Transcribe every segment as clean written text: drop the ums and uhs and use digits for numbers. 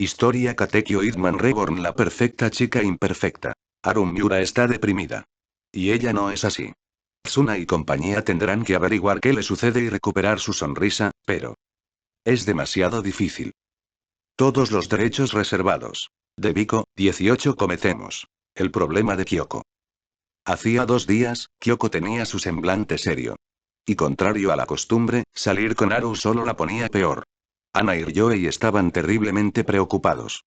Historia Katekyo Hitman Reborn, la perfecta chica imperfecta. Haru Miura está deprimida. Y ella no es así. Tsuna y compañía tendrán que averiguar qué le sucede y recuperar su sonrisa, pero es demasiado difícil. Todos los derechos reservados. Debiko, 18. Comencemos. El problema de Kyoko. Hacía 2 días, Kyoko tenía su semblante serio. Y contrario a la costumbre, salir con Haru solo la ponía peor. Ana y Ryōei estaban terriblemente preocupados.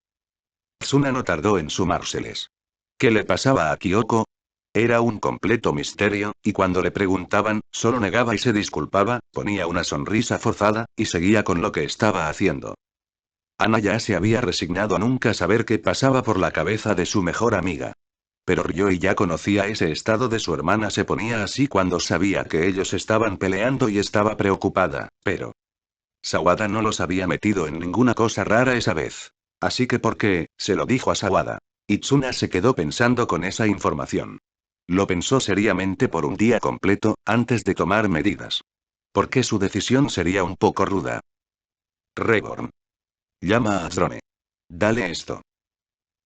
Tsuna no tardó en sumárseles. ¿Qué le pasaba a Kyoko? Era un completo misterio, y cuando le preguntaban, solo negaba y se disculpaba, ponía una sonrisa forzada, y seguía con lo que estaba haciendo. Ana ya se había resignado a nunca saber qué pasaba por la cabeza de su mejor amiga. Pero Ryōei ya conocía ese estado de su hermana, se ponía así cuando sabía que ellos estaban peleando y estaba preocupada, pero Sawada no los había metido en ninguna cosa rara esa vez. Así que ¿por qué? Se lo dijo a Sawada. Y Tsuna se quedó pensando con esa información. Lo pensó seriamente por un día completo, antes de tomar medidas. Porque su decisión sería un poco ruda. Reborn. Llama a Throne. Dale esto.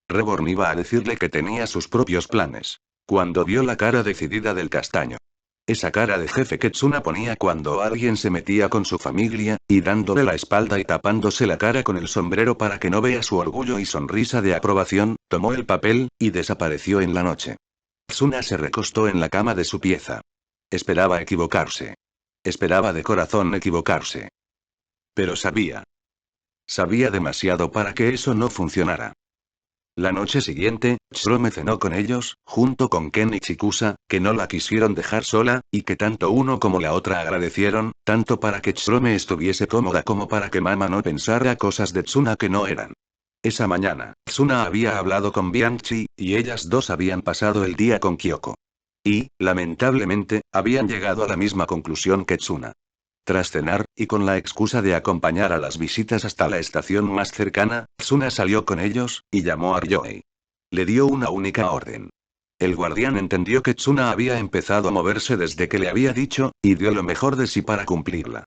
Reborn iba a decirle que tenía sus propios planes. Cuando vio la cara decidida del castaño. Esa cara de jefe que Tsuna ponía cuando alguien se metía con su familia, y dándole la espalda y tapándose la cara con el sombrero para que no vea su orgullo y sonrisa de aprobación, tomó el papel, y desapareció en la noche. Tsuna se recostó en la cama de su pieza. Esperaba equivocarse. Esperaba de corazón equivocarse. Pero sabía. Sabía demasiado para que eso no funcionara. La noche siguiente, Tsurome cenó con ellos, junto con Ken y Chikusa, que no la quisieron dejar sola, y que tanto uno como la otra agradecieron, tanto para que Tsurome estuviese cómoda como para que Mama no pensara cosas de Tsuna que no eran. Esa mañana, Tsuna había hablado con Bianchi, y ellas dos habían pasado el día con Kyoko. Y, lamentablemente, habían llegado a la misma conclusión que Tsuna. Tras cenar, y con la excusa de acompañar a las visitas hasta la estación más cercana, Tsuna salió con ellos, y llamó a Ryōei. Le dio una única orden. El guardián entendió que Tsuna había empezado a moverse desde que le había dicho, y dio lo mejor de sí para cumplirla.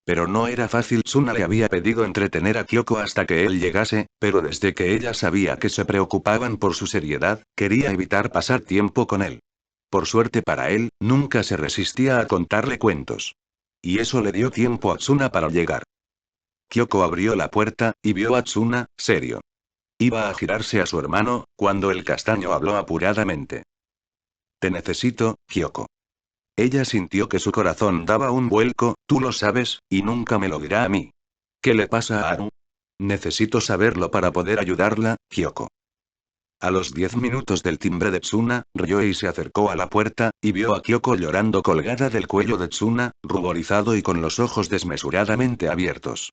Pero no era fácil. Tsuna le había pedido entretener a Kyoko hasta que él llegase, pero desde que ella sabía que se preocupaban por su seriedad, quería evitar pasar tiempo con él. Por suerte para él, nunca se resistía a contarle cuentos. Y eso le dio tiempo a Tsuna para llegar. Kyoko abrió la puerta, y vio a Tsuna, serio. Iba a girarse a su hermano, cuando el castaño habló apuradamente. Te necesito, Kyoko. Ella sintió que su corazón daba un vuelco, tú lo sabes, y nunca me lo dirá a mí. ¿Qué le pasa a Haru? Necesito saberlo para poder ayudarla, Kyoko. A los 10 minutos del timbre de Tsuna, Ryōei se acercó a la puerta, y vio a Kyoko llorando colgada del cuello de Tsuna, ruborizado y con los ojos desmesuradamente abiertos.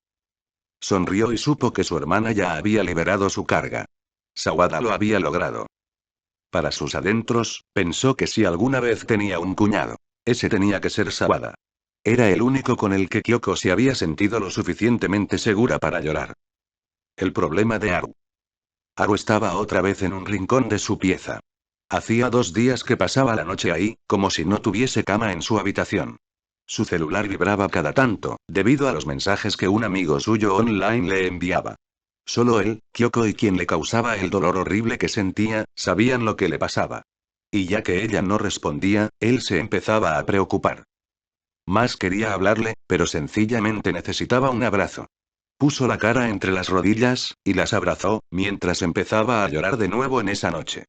Sonrió y supo que su hermana ya había liberado su carga. Sawada lo había logrado. Para sus adentros, pensó que si alguna vez tenía un cuñado, ese tenía que ser Sawada. Era el único con el que Kyoko se había sentido lo suficientemente segura para llorar. El problema de Haru. Haru estaba otra vez en un rincón de su pieza. Hacía 2 días que pasaba la noche ahí, como si no tuviese cama en su habitación. Su celular vibraba cada tanto, debido a los mensajes que un amigo suyo online le enviaba. Solo él, Kyoko y quien le causaba el dolor horrible que sentía, sabían lo que le pasaba. Y ya que ella no respondía, él se empezaba a preocupar. Más quería hablarle, pero sencillamente necesitaba un abrazo. Puso la cara entre las rodillas, y las abrazó, mientras empezaba a llorar de nuevo en esa noche.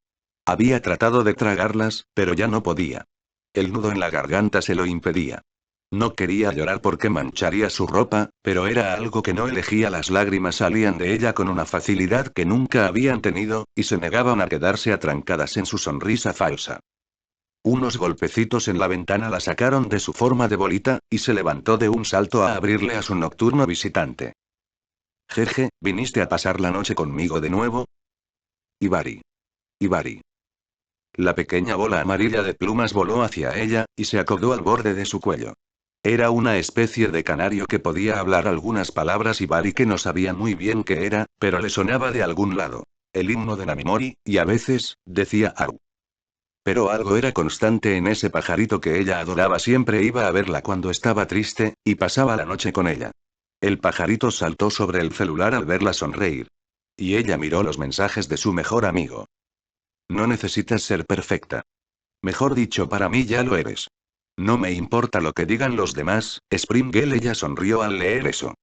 Había tratado de tragarlas, pero ya no podía. El nudo en la garganta se lo impedía. No quería llorar porque mancharía su ropa, pero era algo que no elegía. Las lágrimas salían de ella con una facilidad que nunca habían tenido, y se negaban a quedarse atrancadas en su sonrisa falsa. Unos golpecitos en la ventana la sacaron de su forma de bolita, y se levantó de un salto a abrirle a su nocturno visitante. Jeje, ¿viniste a pasar la noche conmigo de nuevo? Hibari. Hibari. La pequeña bola amarilla de plumas voló hacia ella, y se acodó al borde de su cuello. Era una especie de canario que podía hablar algunas palabras Hibari que no sabía muy bien qué era, pero le sonaba de algún lado. El himno de Namimori, y a veces, decía Haru. Pero algo era constante en ese pajarito que ella adoraba. Siempre iba a verla cuando estaba triste, y pasaba la noche con ella. El pajarito saltó sobre el celular al verla sonreír. Y ella miró los mensajes de su mejor amigo. No necesitas ser perfecta. Mejor dicho, para mí ya lo eres. No me importa lo que digan los demás, Springel. Ella sonrió al leer eso.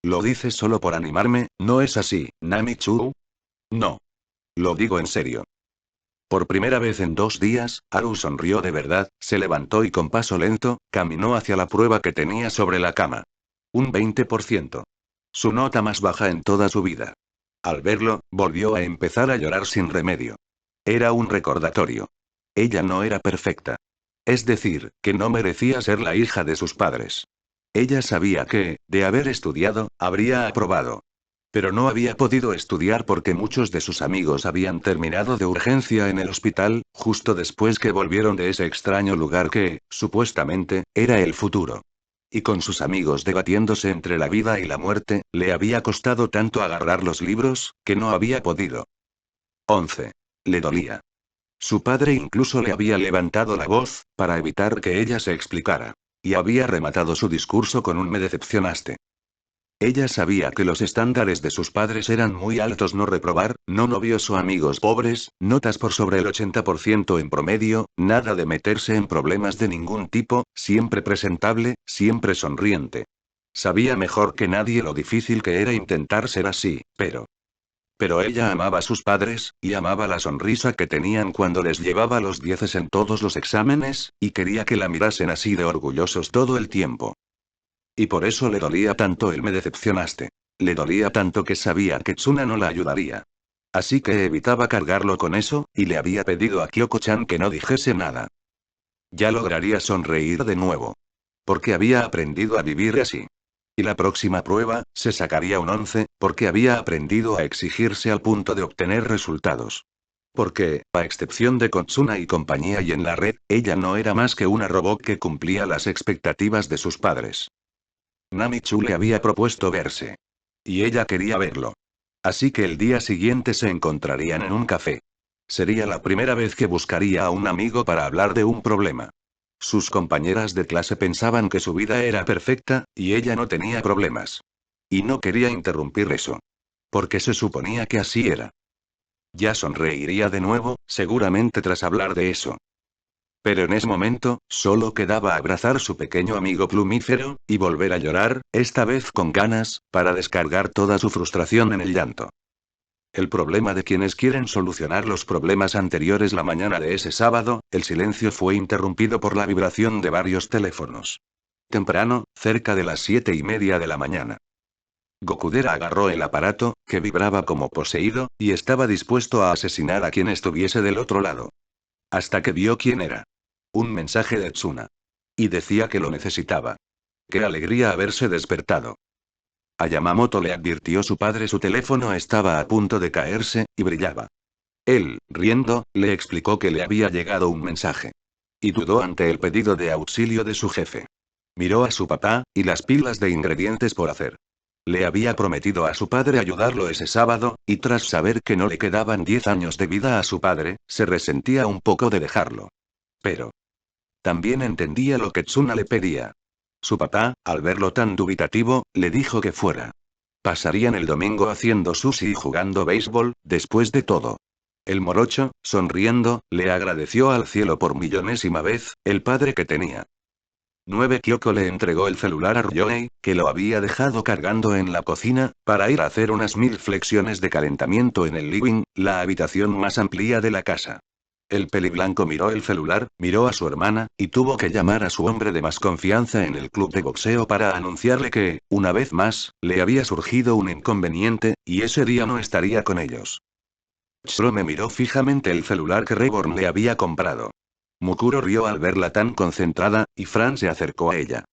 Lo dices solo por animarme, ¿no es así, Nami-chu? No. Lo digo en serio. Por primera vez en 2 días, Haru sonrió de verdad, se levantó y con paso lento, caminó hacia la prueba que tenía sobre la cama. Un 20%. Su nota más baja en toda su vida. Al verlo, volvió a empezar a llorar sin remedio. Era un recordatorio. Ella no era perfecta. Es decir, que no merecía ser la hija de sus padres. Ella sabía que, de haber estudiado, habría aprobado. Pero no había podido estudiar porque muchos de sus amigos habían terminado de urgencia en el hospital, justo después que volvieron de ese extraño lugar que, supuestamente, era el futuro. Y con sus amigos debatiéndose entre la vida y la muerte, le había costado tanto agarrar los libros, que no había podido. 11. Le dolía. Su padre incluso le había levantado la voz, para evitar que ella se explicara. Y había rematado su discurso con un "me decepcionaste". Ella sabía que los estándares de sus padres eran muy altos: no reprobar, no novios o amigos pobres, notas por sobre el 80% en promedio, nada de meterse en problemas de ningún tipo, siempre presentable, siempre sonriente. Sabía mejor que nadie lo difícil que era intentar ser así, pero ella amaba a sus padres, y amaba la sonrisa que tenían cuando les llevaba los 10 en todos los exámenes, y quería que la mirasen así de orgullosos todo el tiempo. Y por eso le dolía tanto el "me decepcionaste". Le dolía tanto que sabía que Tsuna no la ayudaría. Así que evitaba cargarlo con eso, y le había pedido a Kyoko-chan que no dijese nada. Ya lograría sonreír de nuevo. Porque había aprendido a vivir así. Y la próxima prueba, se sacaría un 11, porque había aprendido a exigirse al punto de obtener resultados. Porque, a excepción de Kotsuna y compañía y en la red, ella no era más que una robot que cumplía las expectativas de sus padres. Nami-chu le había propuesto verse. Y ella quería verlo. Así que el día siguiente se encontrarían en un café. Sería la primera vez que buscaría a un amigo para hablar de un problema. Sus compañeras de clase pensaban que su vida era perfecta, y ella no tenía problemas. Y no quería interrumpir eso. Porque se suponía que así era. Ya sonreiría de nuevo, seguramente tras hablar de eso. Pero en ese momento, solo quedaba abrazar su pequeño amigo plumífero, y volver a llorar, esta vez con ganas, para descargar toda su frustración en el llanto. El problema de quienes quieren solucionar los problemas anteriores. La mañana de ese sábado, el silencio fue interrumpido por la vibración de varios teléfonos. Temprano, cerca de las 7:30 de la mañana. Gokudera agarró el aparato, que vibraba como poseído, y estaba dispuesto a asesinar a quien estuviese del otro lado. Hasta que vio quién era. Un mensaje de Tsuna. Y decía que lo necesitaba. Qué alegría haberse despertado. A Yamamoto le advirtió su padre: su teléfono estaba a punto de caerse, y brillaba. Él, riendo, le explicó que le había llegado un mensaje. Y dudó ante el pedido de auxilio de su jefe. Miró a su papá, y las pilas de ingredientes por hacer. Le había prometido a su padre ayudarlo ese sábado, y tras saber que no le quedaban 10 años de vida a su padre, se resentía un poco de dejarlo. Pero también entendía lo que Tsuna le pedía. Su papá, al verlo tan dubitativo, le dijo que fuera. Pasarían el domingo haciendo sushi y jugando béisbol, después de todo. El morocho, sonriendo, le agradeció al cielo por millonésima vez, el padre que tenía. 9. Kyoko le entregó el celular a Ryōhei, que lo había dejado cargando en la cocina, para ir a hacer unas 1000 flexiones de calentamiento en el living, la habitación más amplia de la casa. El peliblanco miró el celular, miró a su hermana, y tuvo que llamar a su hombre de más confianza en el club de boxeo para anunciarle que, una vez más, le había surgido un inconveniente, y ese día no estaría con ellos. Chrome miró fijamente el celular que Reborn le había comprado. Mukuro rió al verla tan concentrada, y Fran se acercó a ella.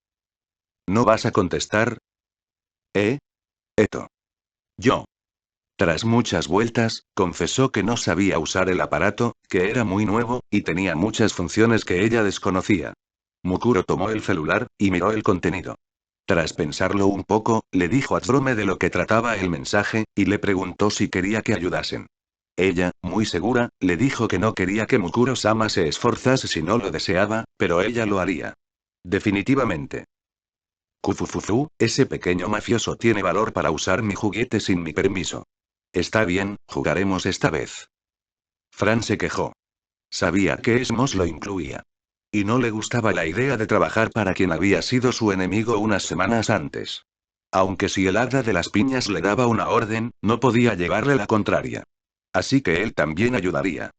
¿No vas a contestar? Eto. Yo. Tras muchas vueltas, confesó que no sabía usar el aparato, que era muy nuevo, y tenía muchas funciones que ella desconocía. Mukuro tomó el celular, y miró el contenido. Tras pensarlo un poco, le dijo a Chrome de lo que trataba el mensaje, y le preguntó si quería que ayudasen. Ella, muy segura, le dijo que no quería que Mukuro-sama se esforzase si no lo deseaba, pero ella lo haría. Definitivamente. Kufufufu, ese pequeño mafioso tiene valor para usar mi juguete sin mi permiso. Está bien, jugaremos esta vez. Fran se quejó. Sabía que Esmos lo incluía. Y no le gustaba la idea de trabajar para quien había sido su enemigo unas semanas antes. Aunque si el hada de las piñas le daba una orden, no podía llevarle la contraria. Así que él también ayudaría.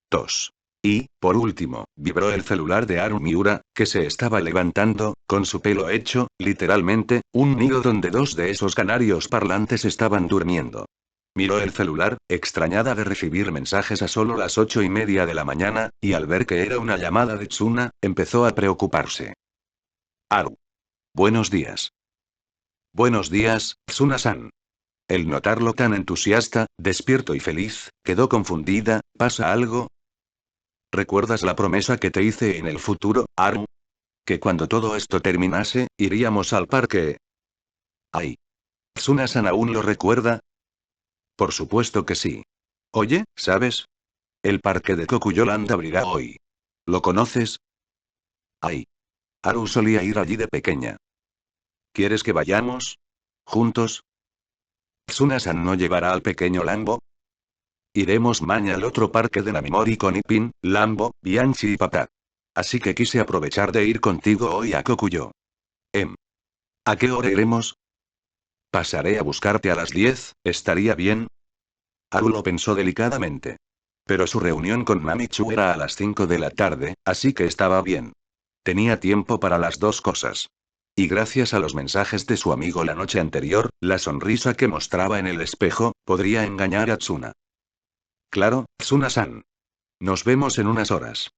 Tos. Y, por último, vibró el celular de Haru Miura, que se estaba levantando, con su pelo hecho, literalmente, un nido donde dos de esos canarios parlantes estaban durmiendo. Miró el celular, extrañada de recibir mensajes a solo las 8:30 de la mañana, y al ver que era una llamada de Tsuna, empezó a preocuparse. Haru. Buenos días. Buenos días, Tsuna-san. El notarlo tan entusiasta, despierto y feliz, quedó confundida. ¿Pasa algo? ¿Recuerdas la promesa que te hice en el futuro, Haru? Que cuando todo esto terminase, iríamos al parque. Ay. ¿Tsuna-san aún lo recuerda? Por supuesto que sí. Oye, ¿sabes? El parque de Kokuyoland abrirá hoy. ¿Lo conoces? Ay. Haru solía ir allí de pequeña. ¿Quieres que vayamos? ¿Juntos? ¿Tsuna-san no llevará al pequeño Lambo? Iremos mañana al otro parque de Namimori con Ipin, Lambo, Bianchi y Papá. Así que quise aprovechar de ir contigo hoy a Kokuyo. ¿A qué hora iremos? Pasaré a buscarte a las 10, ¿estaría bien? Haru lo pensó delicadamente. Pero su reunión con Mamichu era a las 5 de la tarde, así que estaba bien. Tenía tiempo para las dos cosas. Y gracias a los mensajes de su amigo la noche anterior, la sonrisa que mostraba en el espejo, podría engañar a Tsuna. Claro, Tsuna-san. Nos vemos en unas horas.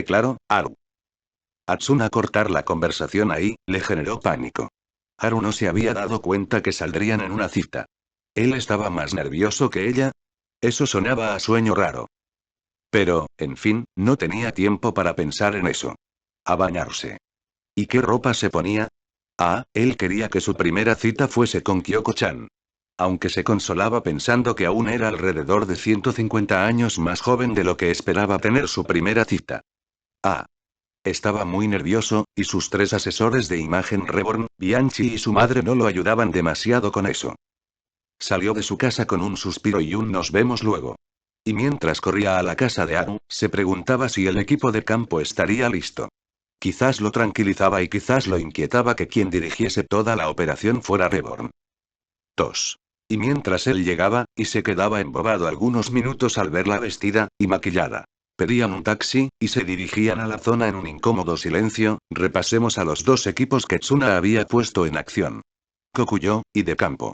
Claro, Haru. A Tsuna cortar la conversación ahí, le generó pánico. Haru no se había dado cuenta que saldrían en una cita. Él estaba más nervioso que ella. Eso sonaba a sueño raro. Pero, en fin, no tenía tiempo para pensar en eso. A bañarse. ¿Y qué ropa se ponía? Él quería que su primera cita fuese con Kyoko-chan. Aunque se consolaba pensando que aún era alrededor de 150 años más joven de lo que esperaba tener su primera cita. Estaba muy nervioso, y sus tres asesores de imagen Reborn, Bianchi y su madre no lo ayudaban demasiado con eso. Salió de su casa con un suspiro y un nos vemos luego. Y mientras corría a la casa de Haru, se preguntaba si el equipo de campo estaría listo. Quizás lo tranquilizaba y quizás lo inquietaba que quien dirigiese toda la operación fuera Reborn. Y mientras él llegaba, y se quedaba embobado algunos minutos al verla vestida y maquillada. Pedían un taxi, y se dirigían a la zona en un incómodo silencio. Repasemos a los dos equipos que Tsuna había puesto en acción. Kokuyo, y de campo.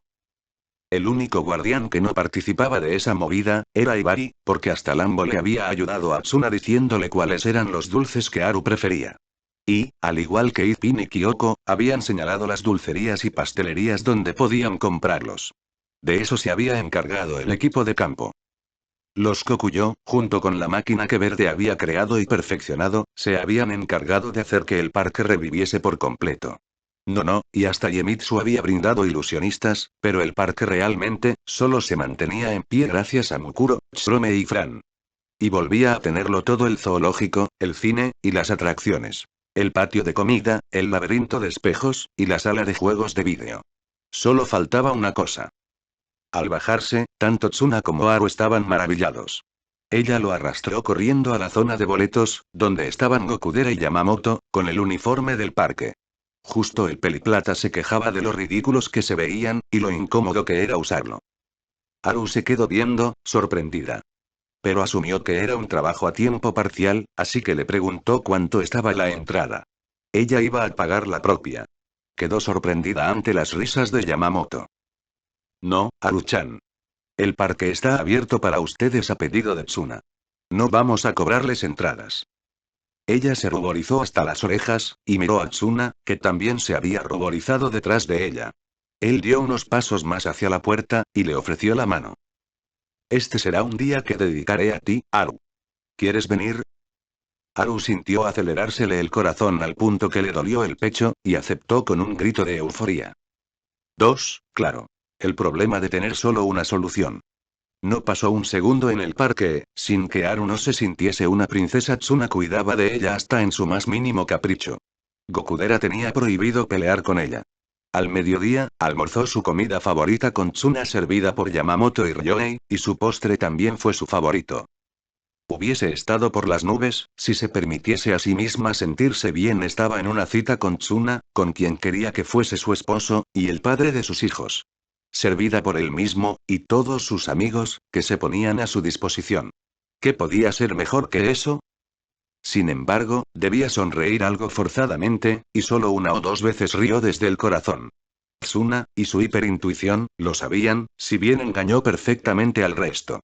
El único guardián que no participaba de esa movida, era Ibari, porque hasta Lambo le había ayudado a Tsuna diciéndole cuáles eran los dulces que Haru prefería. Y, al igual que Ipin y Kyoko, habían señalado las dulcerías y pastelerías donde podían comprarlos. De eso se había encargado el equipo de campo. Los Kokuyo, junto con la máquina que Verde había creado y perfeccionado, se habían encargado de hacer que el parque reviviese por completo. No, y hasta Yemitsu había brindado ilusionistas, pero el parque realmente, solo se mantenía en pie gracias a Mukuro, Tsurome y Fran. Y volvía a tenerlo todo: el zoológico, el cine, y las atracciones. El patio de comida, el laberinto de espejos, y la sala de juegos de vídeo. Solo faltaba una cosa. Al bajarse, tanto Tsuna como Haru estaban maravillados. Ella lo arrastró corriendo a la zona de boletos, donde estaban Gokudera y Yamamoto, con el uniforme del parque. Justo el peliplata se quejaba de lo ridículos que se veían, y lo incómodo que era usarlo. Haru se quedó viendo, sorprendida. Pero asumió que era un trabajo a tiempo parcial, así que le preguntó cuánto estaba la entrada. Ella iba a pagar la propia. Quedó sorprendida ante las risas de Yamamoto. No, Haru-chan. El parque está abierto para ustedes a pedido de Tsuna. No vamos a cobrarles entradas. Ella se ruborizó hasta las orejas, y miró a Tsuna, que también se había ruborizado detrás de ella. Él dio unos pasos más hacia la puerta, y le ofreció la mano. Este será un día que dedicaré a ti, Haru. ¿Quieres venir? Haru sintió acelerársele el corazón al punto que le dolió el pecho, y aceptó con un grito de euforía. Claro. El problema de tener solo una solución. No pasó un segundo en el parque, sin que Haru no se sintiese una princesa. Tsuna cuidaba de ella hasta en su más mínimo capricho. Gokudera tenía prohibido pelear con ella. Al mediodía, almorzó su comida favorita con Tsuna servida por Yamamoto y Ryohei, y su postre también fue su favorito. Hubiese estado por las nubes, si se permitiese a sí misma sentirse bien. Estaba en una cita con Tsuna, con quien quería que fuese su esposo, y el padre de sus hijos. Servida por él mismo, y todos sus amigos, que se ponían a su disposición. ¿Qué podía ser mejor que eso? Sin embargo, debía sonreír algo forzadamente, y solo una o dos veces rió desde el corazón. Tsuna, y su hiperintuición, lo sabían, si bien engañó perfectamente al resto.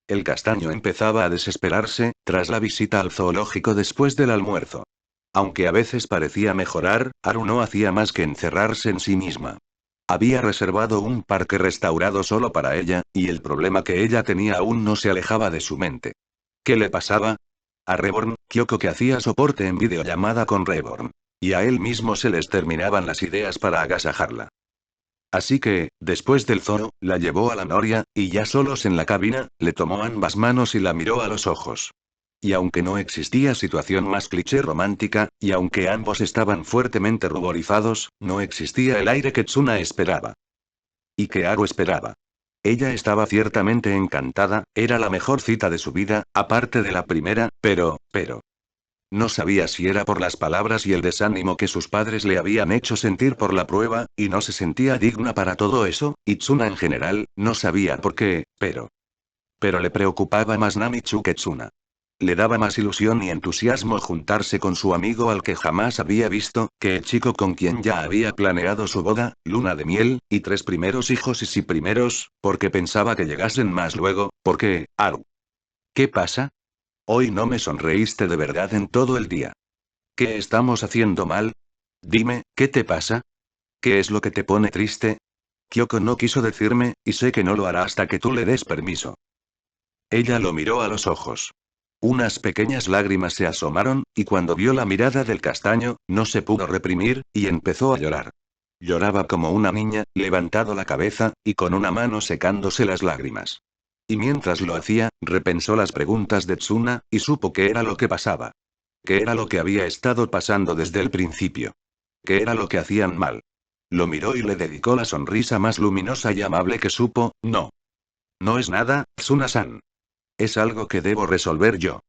El castaño empezaba a desesperarse, tras la visita al zoológico después del almuerzo. Aunque a veces parecía mejorar, Haru no hacía más que encerrarse en sí misma. Había reservado un parque restaurado solo para ella, y el problema que ella tenía aún no se alejaba de su mente. ¿Qué le pasaba? A Reborn, Kyoko que hacía soporte en videollamada con Reborn. Y a él mismo se les terminaban las ideas para agasajarla. Así que, después del zoo, la llevó a la noria, y ya solos en la cabina, le tomó ambas manos y la miró a los ojos. Y aunque no existía situación más cliché romántica, y aunque ambos estaban fuertemente ruborizados, no existía el aire que Tsuna esperaba. Y que Haru esperaba. Ella estaba ciertamente encantada, era la mejor cita de su vida, aparte de la primera, pero. No sabía si era por las palabras y el desánimo que sus padres le habían hecho sentir por la prueba, y no se sentía digna para todo eso, y Tsuna en general, no sabía por qué, pero. Pero le preocupaba más Namichu que Tsuna. Le daba más ilusión y entusiasmo juntarse con su amigo al que jamás había visto, que el chico con quien ya había planeado su boda, luna de miel, y 3 primeros hijos y si primeros, porque pensaba que llegasen más luego, porque, Haru. ¿Qué pasa? Hoy no me sonreíste de verdad en todo el día. ¿Qué estamos haciendo mal? Dime, ¿qué te pasa? ¿Qué es lo que te pone triste? Kyoko no quiso decirme, y sé que no lo hará hasta que tú le des permiso. Ella lo miró a los ojos. Unas pequeñas lágrimas se asomaron, y cuando vio la mirada del castaño, no se pudo reprimir, y empezó a llorar. Lloraba como una niña, levantado la cabeza, y con una mano secándose las lágrimas. Y mientras lo hacía, repensó las preguntas de Tsuna, y supo qué era lo que pasaba. ¿Qué era lo que había estado pasando desde el principio? ¿Qué era lo que hacían mal? Lo miró y le dedicó la sonrisa más luminosa y amable que supo. No. No es nada, Tsuna-san. Es algo que debo resolver yo.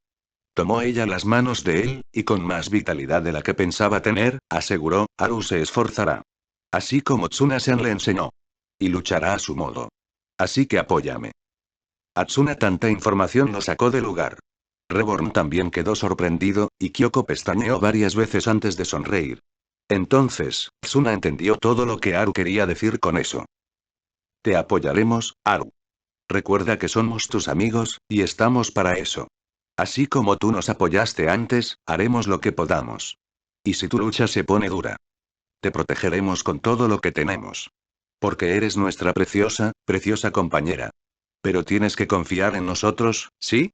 Tomó ella las manos de él, y con más vitalidad de la que pensaba tener, aseguró, Haru se esforzará. Así como Tsuna-san le enseñó. Y luchará a su modo. Así que apóyame. A Tsuna tanta información lo sacó de lugar. Reborn también quedó sorprendido, y Kyoko pestañeó varias veces antes de sonreír. Entonces, Tsuna entendió todo lo que Haru quería decir con eso. Te apoyaremos, Haru. Recuerda que somos tus amigos, y estamos para eso. Así como tú nos apoyaste antes, haremos lo que podamos. Y si tu lucha se pone dura, te protegeremos con todo lo que tenemos. Porque eres nuestra preciosa, preciosa compañera. Pero tienes que confiar en nosotros, ¿sí?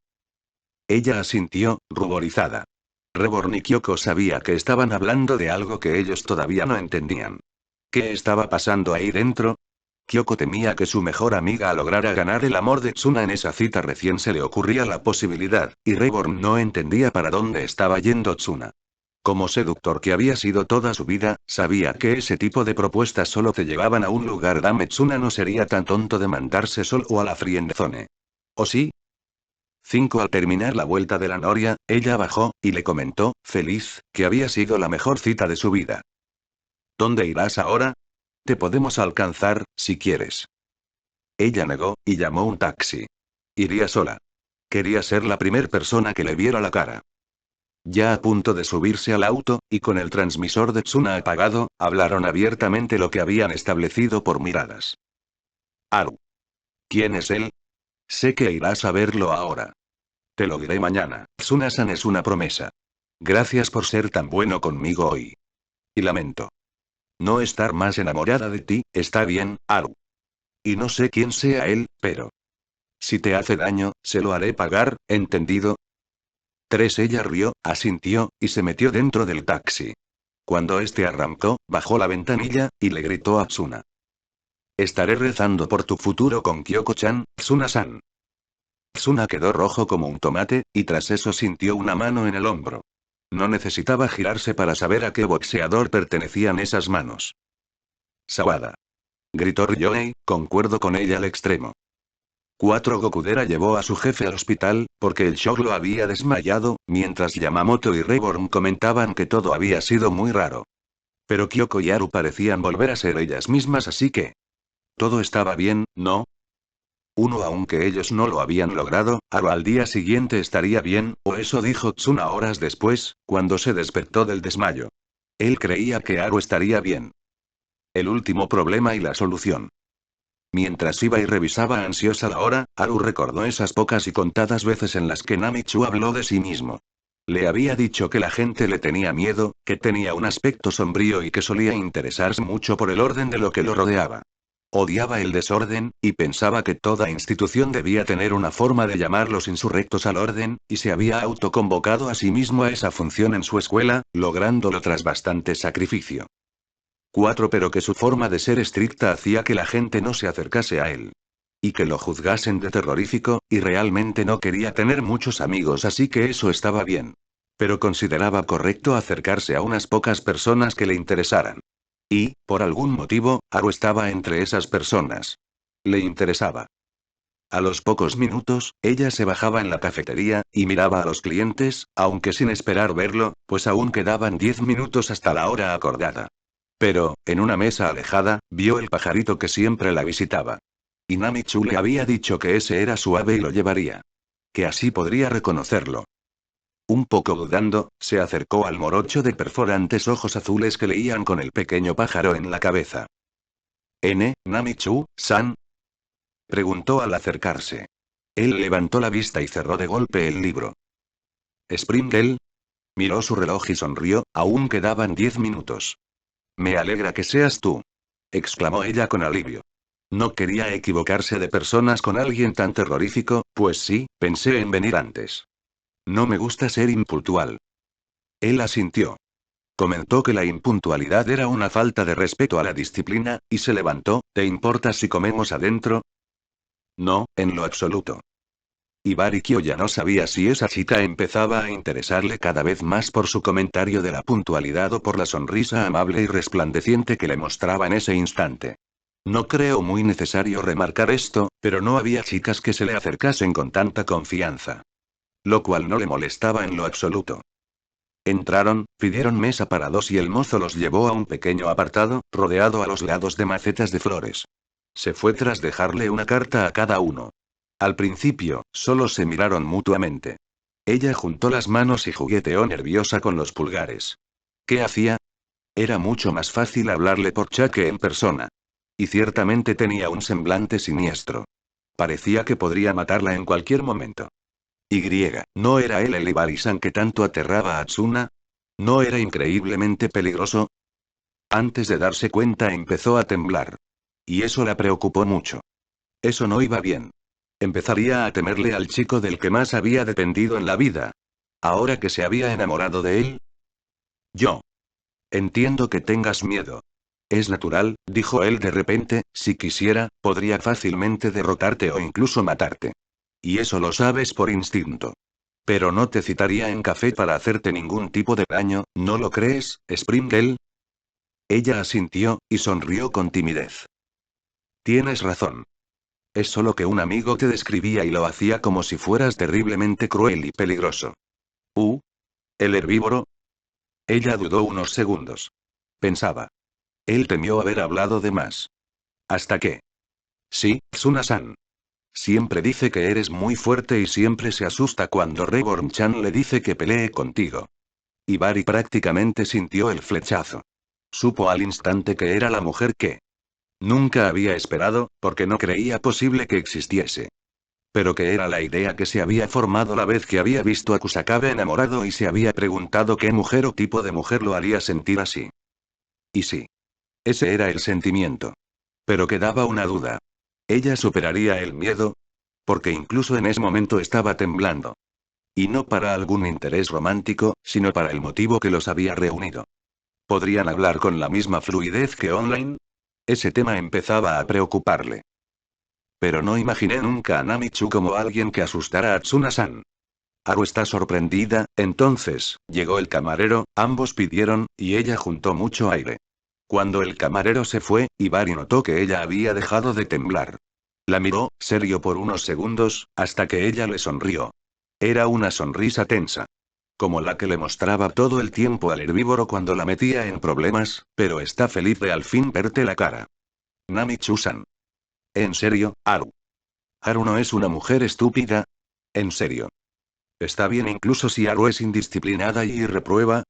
Ella asintió, ruborizada. Reborn y Kyoko sabía que estaban hablando de algo que ellos todavía no entendían. ¿Qué estaba pasando ahí dentro? Kyoko temía que su mejor amiga lograra ganar el amor de Tsuna en esa cita. Recién se le ocurría la posibilidad, y Reborn no entendía para dónde estaba yendo Tsuna. Como seductor que había sido toda su vida, sabía que ese tipo de propuestas solo te llevaban a un lugar. Dame Tsuna no sería tan tonto de mandarse solo a la friendzone. ¿O sí? 5 Al terminar la vuelta de la noria, ella bajó, y le comentó, feliz, que había sido la mejor cita de su vida. ¿Dónde irás ahora? Te podemos alcanzar, si quieres. Ella negó, y llamó un taxi. Iría sola. Quería ser la primer persona que le viera la cara. Ya a punto de subirse al auto, y con el transmisor de Tsuna apagado, hablaron abiertamente lo que habían establecido por miradas. Haru. ¿Quién es él? Sé que irás a verlo ahora. Te lo diré mañana. Tsuna-san es una promesa. Gracias por ser tan bueno conmigo hoy. Y lamento no estar más enamorada de ti. Está bien, Haru. Y no sé quién sea él, pero si te hace daño, se lo haré pagar, ¿entendido? 3 Ella rió, asintió, y se metió dentro del taxi. Cuando este arrancó, bajó la ventanilla, y le gritó a Tsuna. Estaré rezando por tu futuro con Kyoko-chan, Tsuna-san. Tsuna quedó rojo como un tomate, y tras eso sintió una mano en el hombro. No necesitaba girarse para saber a qué boxeador pertenecían esas manos. Sawada. Gritó Ryonei, concuerdo con ella al extremo. 4 Gokudera llevó a su jefe al hospital, porque el shock lo había desmayado, mientras Yamamoto y Reborn comentaban que todo había sido muy raro. Pero Kyoko y Haru parecían volver a ser ellas mismas, así que... todo estaba bien, ¿no? Aunque ellos no lo habían logrado, Haru al día siguiente estaría bien, o eso dijo Tsuna horas después, cuando se despertó del desmayo. Él creía que Haru estaría bien. El último problema y la solución. Mientras iba y revisaba ansiosa la hora, Haru recordó esas pocas y contadas veces en las que Namichu habló de sí mismo. Le había dicho que la gente le tenía miedo, que tenía un aspecto sombrío y que solía interesarse mucho por el orden de lo que lo rodeaba. Odiaba el desorden, y pensaba que toda institución debía tener una forma de llamar los insurrectos al orden, y se había autoconvocado a sí mismo a esa función en su escuela, lográndolo tras bastante sacrificio. 4 Pero que su forma de ser estricta hacía que la gente no se acercase a él. Y que lo juzgasen de terrorífico, y realmente no quería tener muchos amigos, así que eso estaba bien. Pero consideraba correcto acercarse a unas pocas personas que le interesaran. Y, por algún motivo, Haru estaba entre esas personas. Le interesaba. A los pocos minutos, ella se bajaba en la cafetería, y miraba a los clientes, aunque sin esperar verlo, pues aún quedaban 10 minutos hasta la hora acordada. Pero, en una mesa alejada, vio el pajarito que siempre la visitaba. Y Namichu le había dicho que ese era su ave y lo llevaría. Que así podría reconocerlo. Un poco dudando, se acercó al morocho de perforantes ojos azules que leían con el pequeño pájaro en la cabeza. Namichu-san? Preguntó al acercarse. Él levantó la vista y cerró de golpe el libro. ¿Springle? Miró su reloj y sonrió, aún quedaban 10 minutos. Me alegra que seas tú. Exclamó ella con alivio. No quería equivocarse de personas con alguien tan terrorífico, pues sí, pensé en venir antes. No me gusta ser impuntual. Él asintió. Comentó que la impuntualidad era una falta de respeto a la disciplina, y se levantó. ¿Te importa si comemos adentro? No, en lo absoluto. Ibarikyo ya no sabía si esa chica empezaba a interesarle cada vez más por su comentario de la puntualidad o por la sonrisa amable y resplandeciente que le mostraba en ese instante. No creo muy necesario remarcar esto, pero no había chicas que se le acercasen con tanta confianza. Lo cual no le molestaba en lo absoluto. Entraron, pidieron mesa para 2 y el mozo los llevó a un pequeño apartado, rodeado a los lados de macetas de flores. Se fue tras dejarle una carta a cada uno. Al principio, solo se miraron mutuamente. Ella juntó las manos y jugueteó nerviosa con los pulgares. ¿Qué hacía? Era mucho más fácil hablarle por chat que en persona. Y ciertamente tenía un semblante siniestro. Parecía que podría matarla en cualquier momento. ¿No era él el Ibari-san que tanto aterraba a Tsuna? ¿No era increíblemente peligroso? Antes de darse cuenta empezó a temblar. Y eso la preocupó mucho. Eso no iba bien. Empezaría a temerle al chico del que más había dependido en la vida. Ahora que se había enamorado de él. Yo. Entiendo que tengas miedo. Es natural, dijo él de repente, si quisiera, podría fácilmente derrotarte o incluso matarte. Y eso lo sabes por instinto. Pero no te citaría en café para hacerte ningún tipo de daño, ¿no lo crees, Springle? Ella asintió, y sonrió con timidez. Tienes razón. Es solo que un amigo te describía y lo hacía como si fueras terriblemente cruel y peligroso. ¿El herbívoro? Ella dudó unos segundos. Pensaba. Él temió haber hablado de más. ¿Hasta qué? Sí, Tsuna-san. Siempre dice que eres muy fuerte y siempre se asusta cuando Reborn-chan le dice que pelee contigo. Ibari prácticamente sintió el flechazo. Supo al instante que era la mujer que nunca había esperado, porque no creía posible que existiese. Pero que era la idea que se había formado la vez que había visto a Kusakabe enamorado y se había preguntado qué mujer o tipo de mujer lo haría sentir así. Y sí. Ese era el sentimiento. Pero quedaba una duda. ¿Ella superaría el miedo? Porque incluso en ese momento estaba temblando. Y no para algún interés romántico, sino para el motivo que los había reunido. ¿Podrían hablar con la misma fluidez que online? Ese tema empezaba a preocuparle. Pero no imaginé nunca a Namichu como alguien que asustara a Tsuna-san. Haru está sorprendida, entonces, llegó el camarero, ambos pidieron, y ella juntó mucho aire. Cuando el camarero se fue, Ibari notó que ella había dejado de temblar. La miró, serio por unos segundos, hasta que ella le sonrió. Era una sonrisa tensa. Como la que le mostraba todo el tiempo al herbívoro cuando la metía en problemas, pero está feliz de al fin verte la cara. Nami-Chusan. ¿En serio, Haru? ¿Haru no es una mujer estúpida? ¿En serio? ¿Está bien incluso si Haru es indisciplinada y reprueba?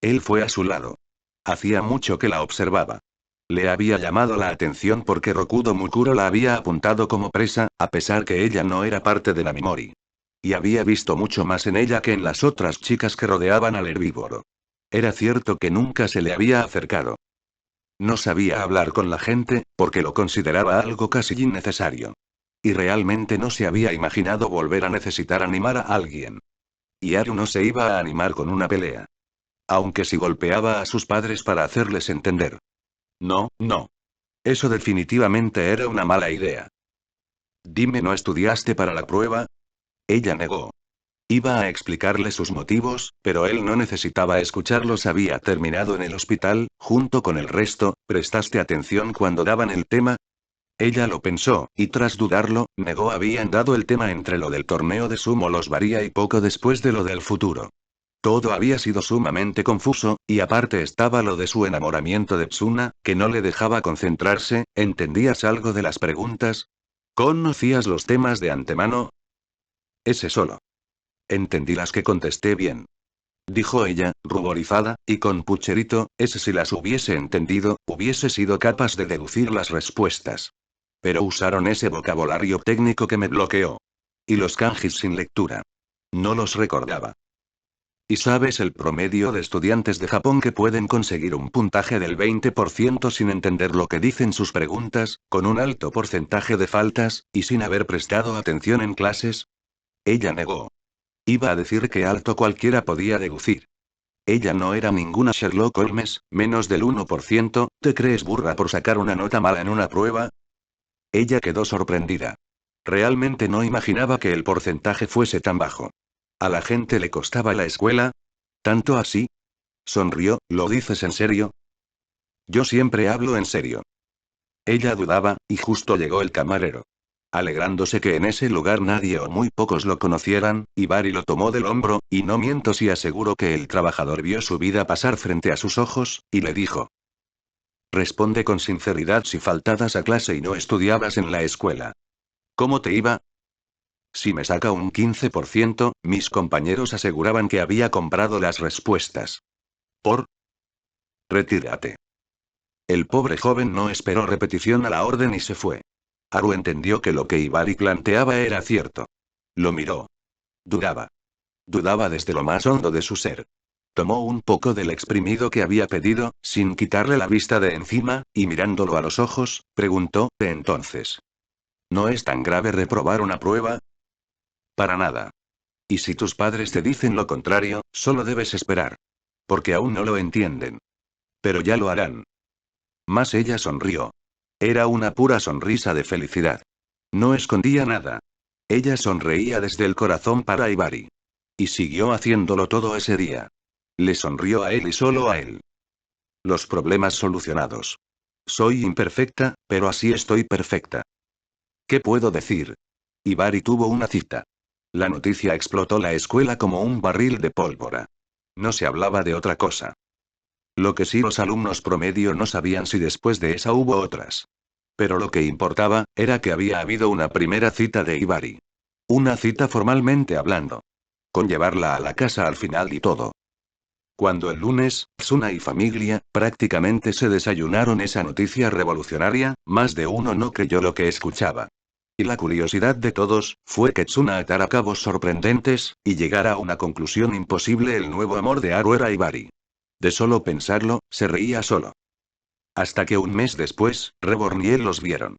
Él fue a su lado. Hacía mucho que la observaba. Le había llamado la atención porque Rokudo Mukuro la había apuntado como presa, a pesar que ella no era parte de Namimori. Y había visto mucho más en ella que en las otras chicas que rodeaban al herbívoro. Era cierto que nunca se le había acercado. No sabía hablar con la gente, porque lo consideraba algo casi innecesario. Y realmente no se había imaginado volver a necesitar animar a alguien. Y Haru no se iba a animar con una pelea. Aunque si golpeaba a sus padres para hacerles entender. No, no. Eso definitivamente era una mala idea. Dime, ¿no estudiaste para la prueba? Ella negó. Iba a explicarle sus motivos, pero él no necesitaba escucharlos. Había terminado en el hospital, junto con el resto. ¿Prestaste atención cuando daban el tema? Ella lo pensó, y tras dudarlo, negó. Habían dado el tema entre lo del torneo de sumo los varía y poco después de lo del futuro. Todo había sido sumamente confuso, y aparte estaba lo de su enamoramiento de Tsuna, que no le dejaba concentrarse. ¿Entendías algo de las preguntas? ¿Conocías los temas de antemano? Ese solo. Entendí las que contesté bien. Dijo ella, ruborizada, y con pucherito. Ese si las hubiese entendido, hubiese sido capaz de deducir las respuestas. Pero usaron ese vocabulario técnico que me bloqueó. Y los kanjis sin lectura. No los recordaba. ¿Y sabes el promedio de estudiantes de Japón que pueden conseguir un puntaje del 20% sin entender lo que dicen sus preguntas, con un alto porcentaje de faltas, y sin haber prestado atención en clases? Ella negó. Iba a decir que alto cualquiera podía deducir. Ella no era ninguna Sherlock Holmes, menos del 1%. ¿Te crees burra por sacar una nota mala en una prueba? Ella quedó sorprendida. Realmente no imaginaba que el porcentaje fuese tan bajo. ¿A la gente le costaba la escuela? ¿Tanto así? Sonrió. ¿Lo dices en serio? Yo siempre hablo en serio. Ella dudaba, y justo llegó el camarero. Alegrándose que en ese lugar nadie o muy pocos lo conocieran, Ibari lo tomó del hombro, y no miento si aseguro que el trabajador vio su vida pasar frente a sus ojos, y le dijo. Responde con sinceridad si faltabas a clase y no estudiabas en la escuela. ¿Cómo te iba? Si me saca un 15%, mis compañeros aseguraban que había comprado las respuestas. ¿Por? Retírate. El pobre joven no esperó repetición a la orden y se fue. Haru entendió que lo que Ibari planteaba era cierto. Lo miró. Dudaba. Dudaba desde lo más hondo de su ser. Tomó un poco del exprimido que había pedido, sin quitarle la vista de encima, y mirándolo a los ojos, preguntó. Entonces. ¿No es tan grave reprobar una prueba? Para nada. Y si tus padres te dicen lo contrario, solo debes esperar. Porque aún no lo entienden. Pero ya lo harán. Mas ella sonrió. Era una pura sonrisa de felicidad. No escondía nada. Ella sonreía desde el corazón para Ibari. Y siguió haciéndolo todo ese día. Le sonrió a él y solo a él. Los problemas solucionados. Soy imperfecta, pero así estoy perfecta. ¿Qué puedo decir? Ibari tuvo una cita. La noticia explotó la escuela como un barril de pólvora. No se hablaba de otra cosa. Lo que sí, los alumnos promedio no sabían si después de esa hubo otras. Pero lo que importaba, era que había habido una primera cita de Ibari. Una cita formalmente hablando. Con llevarla a la casa al final y todo. Cuando el lunes, Tsuna y familia, prácticamente se desayunaron esa noticia revolucionaria, más de uno no creyó lo que escuchaba. Y la curiosidad de todos, fue que Tsuna atara cabos sorprendentes, y llegara a una conclusión imposible: el nuevo amor de Haru era Ibari. De solo pensarlo, se reía solo. Hasta que un mes después, Reborn y él los vieron.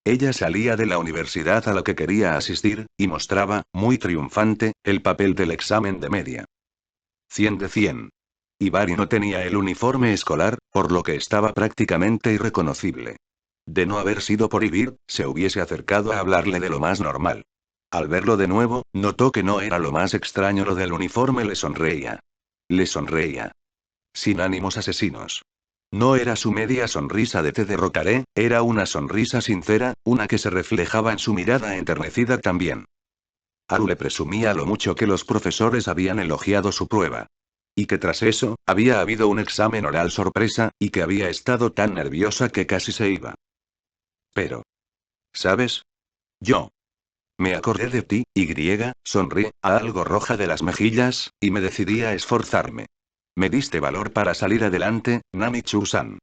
Ella salía de la universidad a la que quería asistir, y mostraba, muy triunfante, el papel del examen de media. 100 de 100. Ibari no tenía el uniforme escolar, por lo que estaba prácticamente irreconocible. De no haber sido por Ibir, se hubiese acercado a hablarle de lo más normal. Al verlo de nuevo, notó que no era lo más extraño lo del uniforme. Le sonreía. Le sonreía. Sin ánimos asesinos. No era su media sonrisa de te derrocaré, era una sonrisa sincera, una que se reflejaba en su mirada enternecida también. Haru le presumía lo mucho que los profesores habían elogiado su prueba. Y que tras eso, había habido un examen oral sorpresa, y que había estado tan nerviosa que casi se iba. Pero, ¿sabes? Yo. Me acordé de ti, sonrí, a algo roja de las mejillas, y me decidí a esforzarme. Me diste valor para salir adelante, Nami-Chu-san.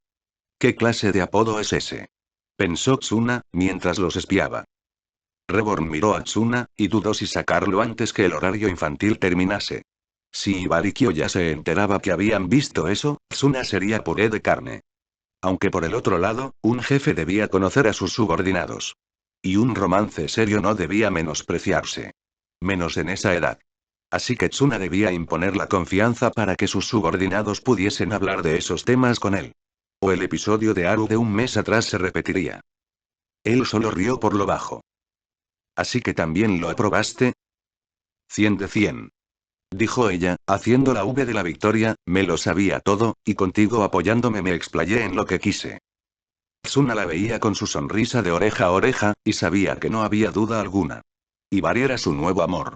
¿Qué clase de apodo es ese? Pensó Tsuna, mientras los espiaba. Reborn miró a Tsuna, y dudó si sacarlo antes que el horario infantil terminase. Si Ibarikyo ya se enteraba que habían visto eso, Tsuna sería puré de carne. Aunque por el otro lado, un jefe debía conocer a sus subordinados. Y un romance serio no debía menospreciarse. Menos en esa edad. Así que Tsuna debía imponer la confianza para que sus subordinados pudiesen hablar de esos temas con él. O el episodio de Haru de un mes atrás se repetiría. Él solo rió por lo bajo. ¿Así que también lo aprobaste? 100 de 100. Dijo ella, haciendo la V de la victoria, me lo sabía todo, y contigo apoyándome me explayé en lo que quise. Tsuna la veía con su sonrisa de oreja a oreja, y sabía que no había duda alguna. Ibari era su nuevo amor.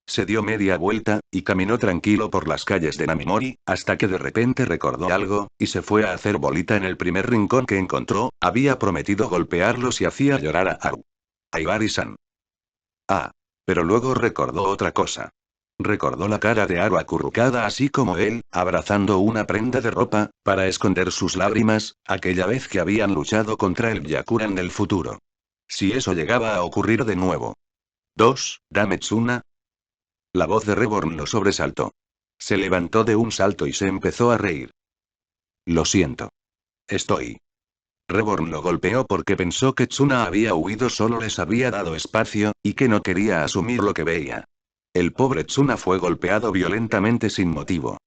Se dio media vuelta, y caminó tranquilo por las calles de Namimori, hasta que de repente recordó algo, y se fue a hacer bolita en el primer rincón que encontró, había prometido golpearlo si hacía llorar a Haru. A Ibari-san. Ah. Pero luego recordó otra cosa. Recordó la cara de Haru acurrucada así como él, abrazando una prenda de ropa, para esconder sus lágrimas, aquella vez que habían luchado contra el Byakuran del futuro. Si eso llegaba a ocurrir de nuevo. Dame Tsuna. La voz de Reborn lo sobresaltó. Se levantó de un salto y se empezó a reír. Lo siento. Estoy. Reborn lo golpeó porque pensó que Tsuna había huido, solo les había dado espacio, y que no quería asumir lo que veía. El pobre Tsuna fue golpeado violentamente sin motivo.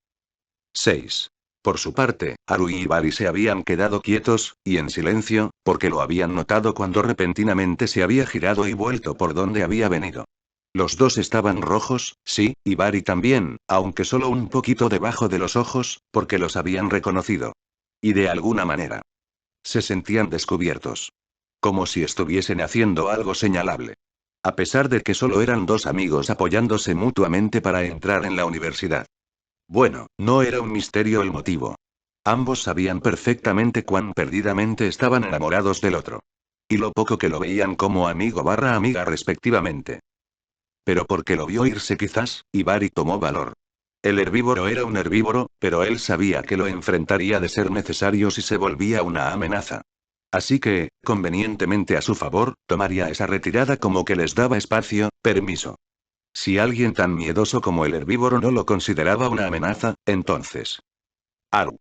6. Por su parte, Haru y Ibari se habían quedado quietos, y en silencio, porque lo habían notado cuando repentinamente se había girado y vuelto por donde había venido. Los dos estaban rojos, sí, Ibari también, aunque solo un poquito debajo de los ojos, porque los habían reconocido. Y de alguna manera. Se sentían descubiertos. Como si estuviesen haciendo algo señalable. A pesar de que solo eran dos amigos apoyándose mutuamente para entrar en la universidad. Bueno, no era un misterio el motivo. Ambos sabían perfectamente cuán perdidamente estaban enamorados del otro. Y lo poco que lo veían como amigo barra amiga respectivamente. Pero porque lo vio irse quizás, Ibari tomó valor. El herbívoro era un herbívoro, pero él sabía que lo enfrentaría de ser necesario si se volvía una amenaza. Así que, convenientemente a su favor, tomaría esa retirada como que les daba espacio, permiso. Si alguien tan miedoso como el herbívoro no lo consideraba una amenaza, entonces. Aru.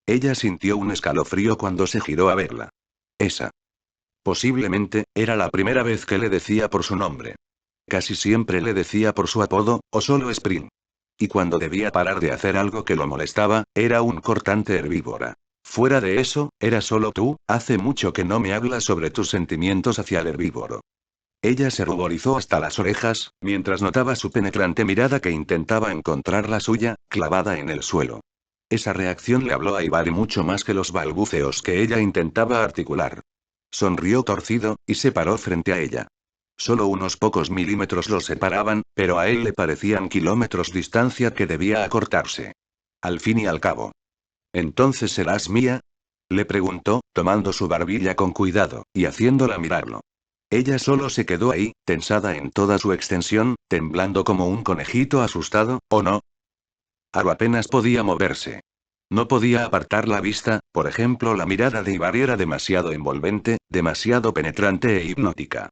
Ella sintió un escalofrío cuando se giró a verla. Esa. Posiblemente, era la primera vez que le decía por su nombre. Casi siempre le decía por su apodo, o solo Spring. Y cuando debía parar de hacer algo que lo molestaba, era un cortante herbívora. Fuera de eso, era solo tú, hace mucho que no me hablas sobre tus sentimientos hacia el herbívoro. Ella se ruborizó hasta las orejas, mientras notaba su penetrante mirada que intentaba encontrar la suya, clavada en el suelo. Esa reacción le habló a Ibari mucho más que los balbuceos que ella intentaba articular. Sonrió torcido, y se paró frente a ella. Solo unos pocos milímetros los separaban, pero a él le parecían kilómetros distancia que debía acortarse. Al fin y al cabo. ¿Entonces serás mía? Le preguntó, tomando su barbilla con cuidado, y haciéndola mirarlo. Ella solo se quedó ahí, tensada en toda su extensión, temblando como un conejito asustado, ¿o no? Haru apenas podía moverse. No podía apartar la vista, por ejemplo, la mirada de Ibari era demasiado envolvente, demasiado penetrante e hipnótica.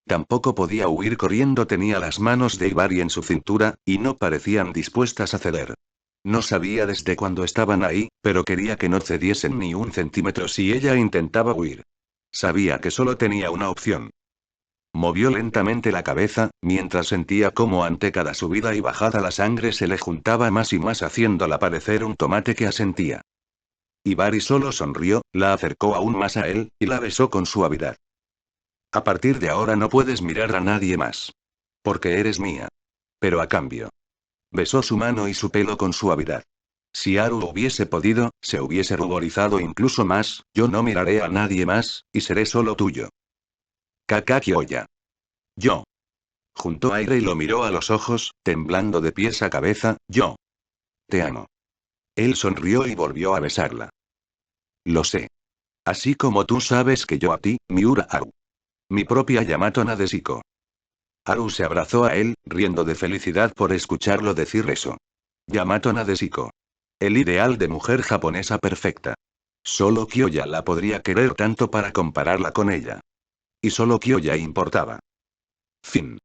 Tampoco podía huir corriendo, tenía las manos de Ibari en su cintura, y no parecían dispuestas a ceder. No sabía desde cuándo estaban ahí, pero quería que no cediesen ni un centímetro si ella intentaba huir. Sabía que solo tenía una opción. Movió lentamente la cabeza, mientras sentía cómo ante cada subida y bajada la sangre se le juntaba más y más, haciéndola parecer un tomate que asentía. Ibari solo sonrió, la acercó aún más a él, y la besó con suavidad. A partir de ahora no puedes mirar a nadie más. Porque eres mía. Pero a cambio. Besó su mano y su pelo con suavidad. Si Haru hubiese podido, se hubiese ruborizado incluso más, yo no miraré a nadie más, y seré solo tuyo. Kakashi Oya. Yo. Juntó aire y lo miró a los ojos, temblando de pies a cabeza, yo. Te amo. Él sonrió y volvió a besarla. Lo sé. Así como tú sabes que yo a ti, Miura Haru. Mi propia Yamato Nadeshiko. Haru se abrazó a él, riendo de felicidad por escucharlo decir eso. Yamato Nadeshiko. El ideal de mujer japonesa perfecta. Solo Kyoya la podría querer tanto para compararla con ella. Y solo Kyoya importaba. Fin.